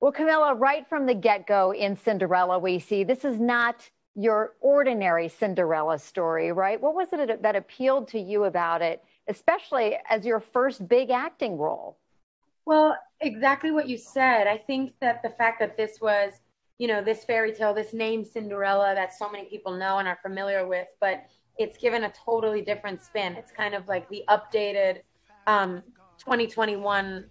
Well, Camilla, right from the get-go in Cinderella, we see this is not your ordinary Cinderella story, right? What was it that appealed to you about it, especially as your first big acting role? Well, exactly what you said. I think that the fact that this was, this fairy tale, this name Cinderella that so many people know and are familiar with, but it's given a totally different spin. It's kind of like the updated 2021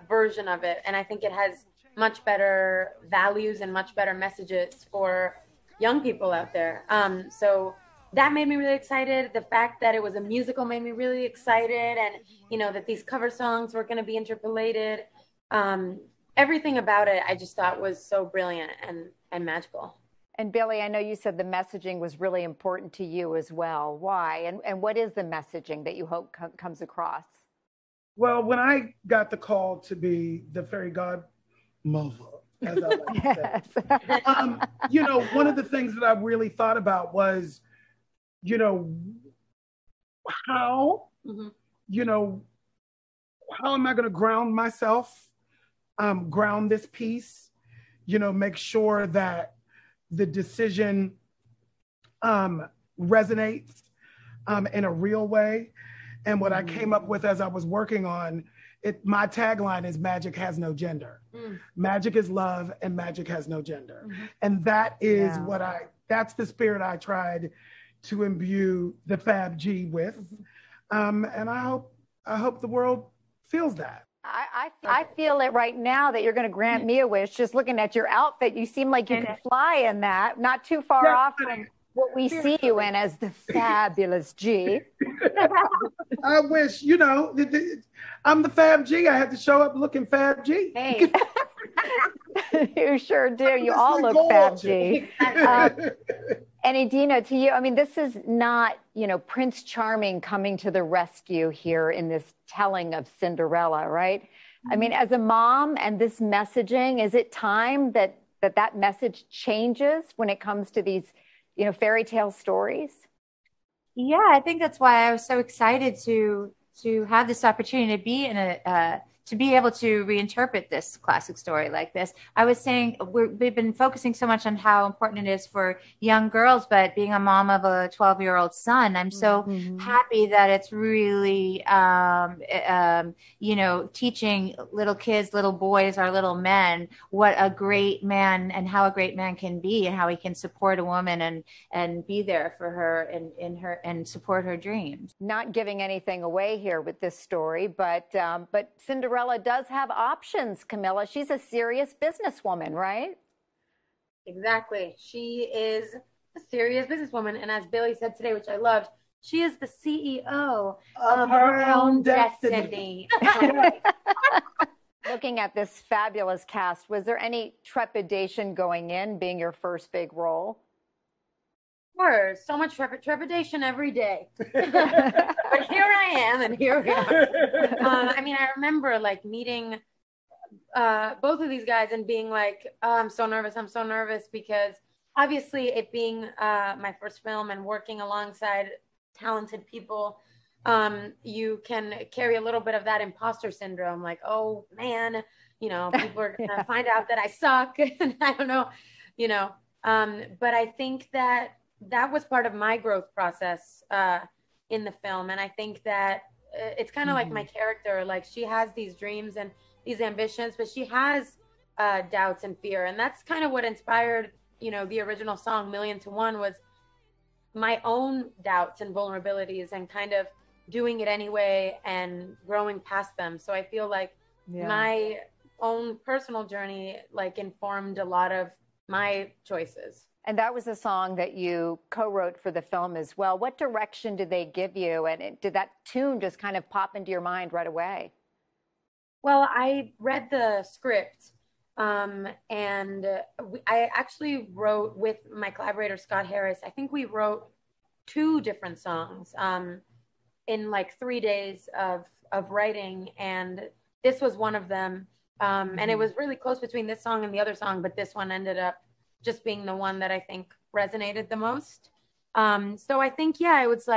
version of it. And I think it has much better values and much better messages for young people out there. So that made me really excited. The fact that it was a musical made me really excited, and that these cover songs were going to be interpolated. Everything about it, I just thought was so brilliant and magical. And Billy, I know you said the messaging was really important to you as well. Why? And what is the messaging that you hope comes across? Well, when I got the call to be the fairy godmother, as I like to say, one of the things that I really thought about was, how, how am I going to ground myself, ground this piece, make sure that the decision resonates in a real way. And what I came up with as I was working on it, my tagline is magic has no gender. Magic is love and magic has no gender. And that is that's the spirit I tried to imbue the Fab G with. And I hope the world feels that. I feel it right now that you're going to grant me a wish. Just looking at your outfit, you seem like you can fly in that. Not too far off from what we see you in as the fabulous G. I wish, I'm the Fab G. I had to show up looking Fab G. Hey. You sure do. You all look Fab G. And Idina, to you, I mean, this is not, Prince Charming coming to the rescue here in this telling of Cinderella, right? I mean, as a mom and this messaging, is it time that message changes when it comes to these, fairy tale stories? Yeah, I think that's why I was so excited to have this opportunity to be in to be able to reinterpret this classic story like this. I was saying we've been focusing so much on how important it is for young girls, but being a mom of a 12-year-old son, I'm so happy that it's really, teaching little kids, little boys, or little men what a great man and how a great man can be, and how he can support a woman and be there for her and support her dreams. Not giving anything away here with this story, but Cinderella does have options, Camilla. She's a serious businesswoman, right? Exactly. She is a serious businesswoman. And as Billy said today, which I loved, she is the CEO of her own destiny. Looking at this fabulous cast, was there any trepidation going in, being your first big role? Sure, so much trepidation every day. But here I am, and here we are. I remember meeting both of these guys and being like, oh, I'm so nervous because obviously it being my first film and working alongside talented people, you can carry a little bit of that imposter syndrome, like, oh man, people are gonna find out that I suck, and I don't know, but I think that was part of my growth process in the film. And I think that it's kind of like my character, like she has these dreams and these ambitions, but she has doubts and fear. And that's kind of what inspired, the original song Million to One, was my own doubts and vulnerabilities and kind of doing it anyway and growing past them. So I feel like my own personal journey informed a lot of my choices. And that was a song that you co-wrote for the film as well. What direction did they give you? And did that tune just kind of pop into your mind right away? Well, I read the script and I actually wrote with my collaborator, Scott Harris. I think we wrote 2 different songs in 3 days of writing. And this was one of them. And it was really close between this song and the other song, but this one ended up just being the one that I think resonated the most. So I think, it was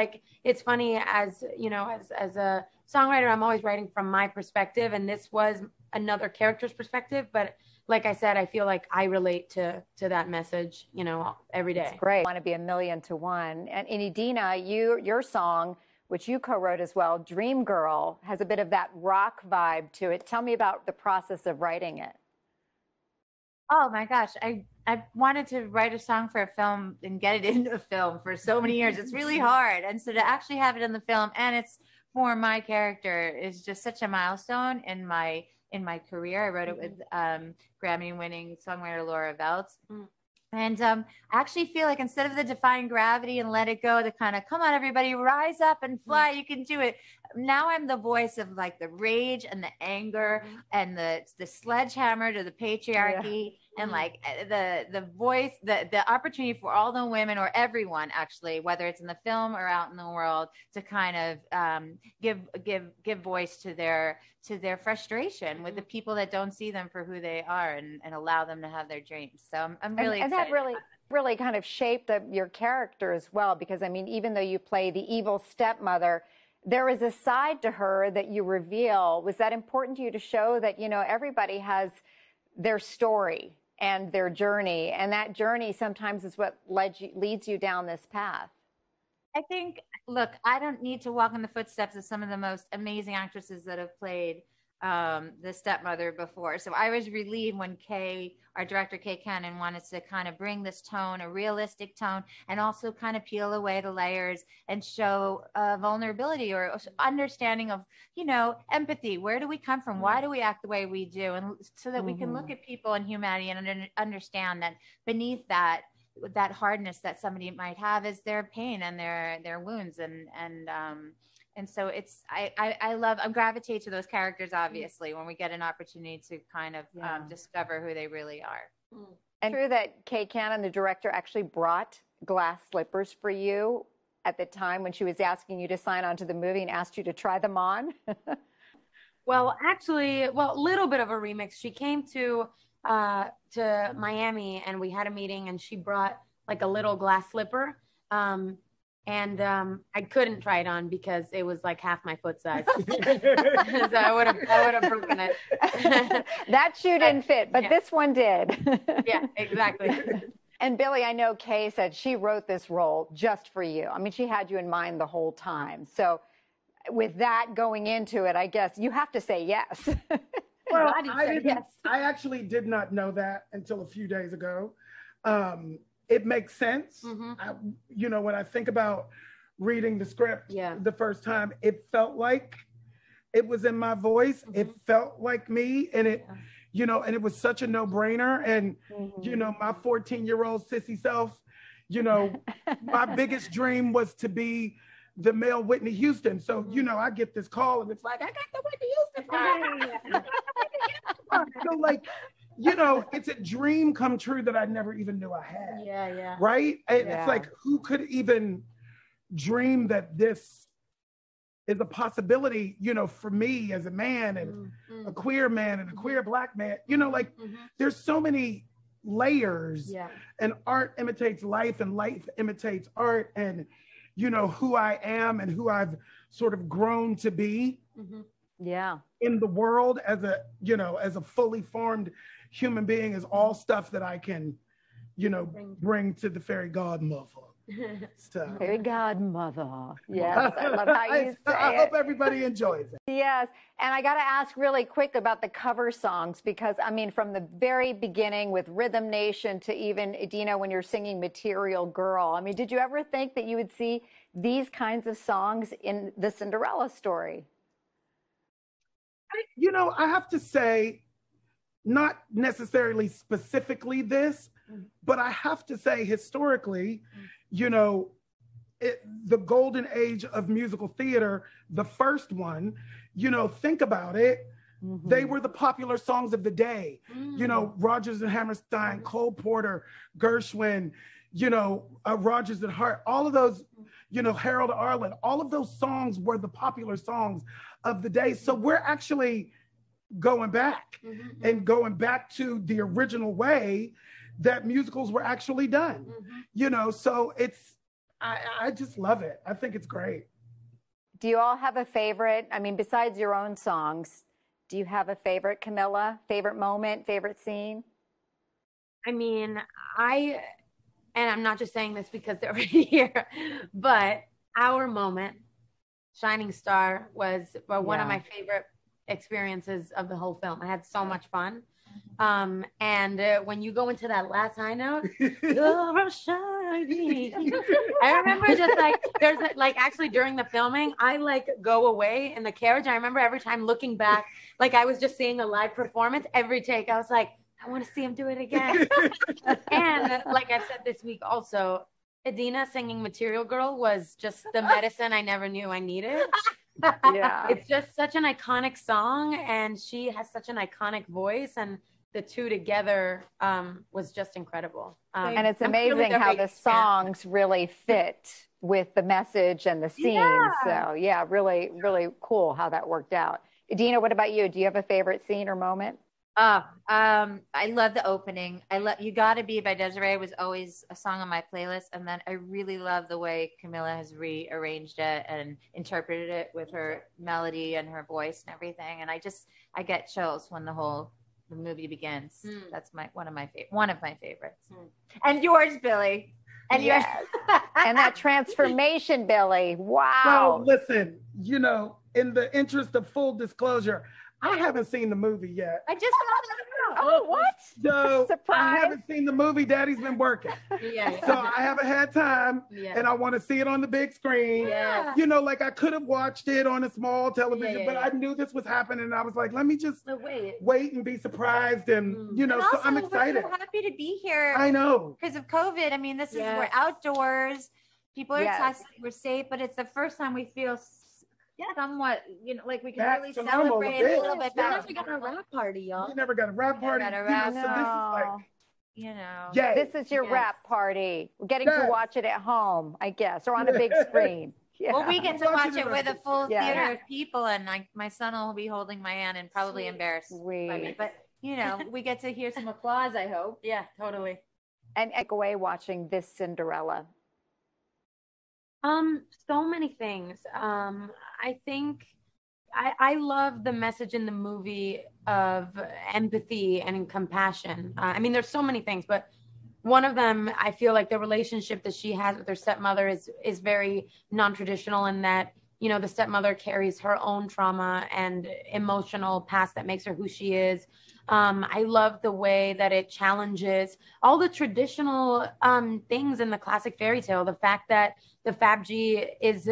it's funny, as a songwriter, I'm always writing from my perspective, and this was another character's perspective, but like I said, I feel like I relate to that message, you know, every day. It's great. I want to be 1,000,000 to 1. And in Idina, your song, which you co-wrote as well, Dream Girl, has a bit of that rock vibe to it. Tell me about the process of writing it. Oh my gosh, I wanted to write a song for a film and get it into a film for so many years. It's really hard. And so to actually have it in the film, and it's for my character, is just such a milestone in my career. I wrote it with Grammy-winning songwriter Laura Veltz. And I actually feel like instead of the defying gravity and let it go, the kind of come on everybody, rise up and fly, you can do it. Now I'm the voice of like the rage and the anger and the sledgehammer to the patriarchy and like the voice, the opportunity for all the women or everyone actually, whether it's in the film or out in the world, to kind of give voice to their frustration with the people that don't see them for who they are and allow them to have their dreams. So I'm really excited. And that really kind of shaped your character as well, because I mean, even though you play the evil stepmother, there is a side to her that you reveal. Was that important to you to show that, you know, everybody has their story and their journey, and that journey sometimes is what leads you down this path? I think, look, I don't need to walk in the footsteps of some of the most amazing actresses that have played the stepmother before. So I was relieved when our director Kay Cannon wanted to kind of bring this tone, a realistic tone, and also kind of peel away the layers and show vulnerability or understanding of, you know, empathy. Where do we come from? Why do we act the way we do? And so that we can look at people and humanity and understand that beneath that hardness that somebody might have is their pain and their wounds and so it's I gravitate to those characters, obviously, when we get an opportunity to kind of discover who they really are. And true that Kay Cannon, the director, actually brought glass slippers for you at the time when she was asking you to sign on to the movie and asked you to try them on? Well, actually, a little bit of a remix. She came to Miami and we had a meeting and she brought like a little glass slipper. And I couldn't try it on because it was like half my foot size. So I would have broken it. That shoe didn't fit, but this one did. Yeah, exactly. And Billy, I know Kay said she wrote this role just for you. I mean, she had you in mind the whole time. So with that going into it, I guess you have to say yes. Well, I actually did not know that until a few days ago. It makes sense. You know, when I think about reading the script the first time, it felt like it was in my voice. It felt like me, and it, you know, and it was such a no-brainer. And, you know, my 14-year-old sissy self, you know, my biggest dream was to be the male Whitney Houston. So, you know, I get this call and it's like, I got the Whitney Houston. So like, you know, it's a dream come true that I never even knew I had. Yeah. Right? It's like, who could even dream that this is a possibility, you know, for me as a man and a queer man and a queer Black man, you know, like there's so many layers and art imitates life and life imitates art, and, you know, who I am and who I've sort of grown to be in the world as a, you know, as a fully formed human being is all stuff that I can, you know, bring to the fairy godmother. So. Fairy godmother. Yes, I love how you say it. I hope everybody enjoys it. Yes, and I got to ask really quick about the cover songs, because, I mean, from the very beginning with Rhythm Nation to even, Idina, when you're singing Material Girl, I mean, did you ever think that you would see these kinds of songs in the Cinderella story? You know, I have to say, not necessarily specifically this, but I have to say historically, you know, the golden age of musical theater, the first one, you know, think about it. They were the popular songs of the day. You know, Rodgers and Hammerstein, Cole Porter, Gershwin, you know, Rodgers and Hart, all of those, you know, Harold Arlen, all of those songs were the popular songs of the day. So we're actually going back and going back to the original way that musicals were actually done, you know, so it's, I just love it. I think it's great. Do you all have a favorite? I mean, besides your own songs, Do you have a favorite, Camilla? Favorite moment, favorite scene? I mean, and I'm not just saying this because they're right here, but our moment, Shining Star, was one of my favorite experiences of the whole film. I had so much fun. And when you go into that last high note, you're shining. I remember just like, there's like actually during the filming, I like go away in the carriage. I remember every time looking back, like I was just seeing a live performance. Every take, I was like, I want to see him do it again. And like I've said this week also, Idina singing Material Girl was just the medicine I never knew I needed. Yeah. It's just such an iconic song, and she has such an iconic voice, and the two together was just incredible. And it's amazing how the songs really fit with the message and the scenes. Yeah. So yeah, really, really cool how that worked out. Idina, what about you? Do you have a favorite scene or moment? I love the opening. You Gotta Be by Desiree was always a song on my playlist. And then I really love the way Camila has rearranged it and interpreted it with her melody and her voice and everything. And I get chills when the movie begins. That's one of my favorites. And yours, Billy. And yours. And that transformation, Billy. Wow. Well, listen, in the interest of full disclosure, I haven't seen the movie yet. I just saw that. Oh, what? So Surprise. I haven't seen the movie. Daddy's been working. Yeah. So I haven't had time, and I want to see it on the big screen. Yeah. Like I could have watched it on a small television, but I knew this was happening, and I was like, let me just wait and be surprised, and and also, so I'm excited. We're so happy to be here. I know. Because of COVID. I mean, we're outdoors. People are tested. We're safe, but it's the first time we feel somewhat, like we can really celebrate a little bit better. We never got a rap party, y'all. We never got a rap party. So this is like, this is your rap party. We're getting to watch it at home, I guess, or on a big screen. Yeah. Well, we get to watch it with a full theater of people, and my son will be holding my hand and probably embarrassed by me. But we get to hear some applause, I hope. Yeah, totally. And take away watching this Cinderella. So many things. I think I love the message in the movie of empathy and compassion. I mean, there's so many things, but one of them, I feel like the relationship that she has with her stepmother is very non-traditional in that, the stepmother carries her own trauma and emotional past that makes her who she is. I love the way that it challenges all the traditional things in the classic fairy tale. The fact that the Fabji is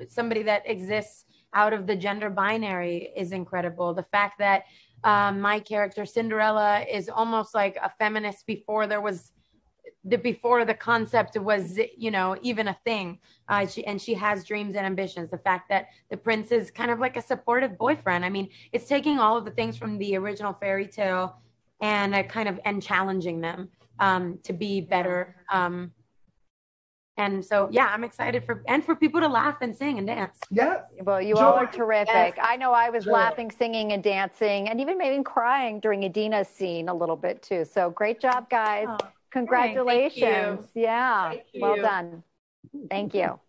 somebody that exists out of the gender binary is incredible. The fact that my character Cinderella is almost like a feminist before the concept was even a thing. She has dreams and ambitions. The fact that the prince is kind of like a supportive boyfriend. I mean, it's taking all of the things from the original fairy tale and challenging them to be better. And so, I'm excited for people to laugh and sing and dance. Yeah. Well, you all are terrific. Yes. I know I was laughing, singing, and dancing, and even maybe crying during Idina's scene a little bit too. So great job, guys. Congratulations. Thank you. Yeah. Thank you. Well done. Thank you.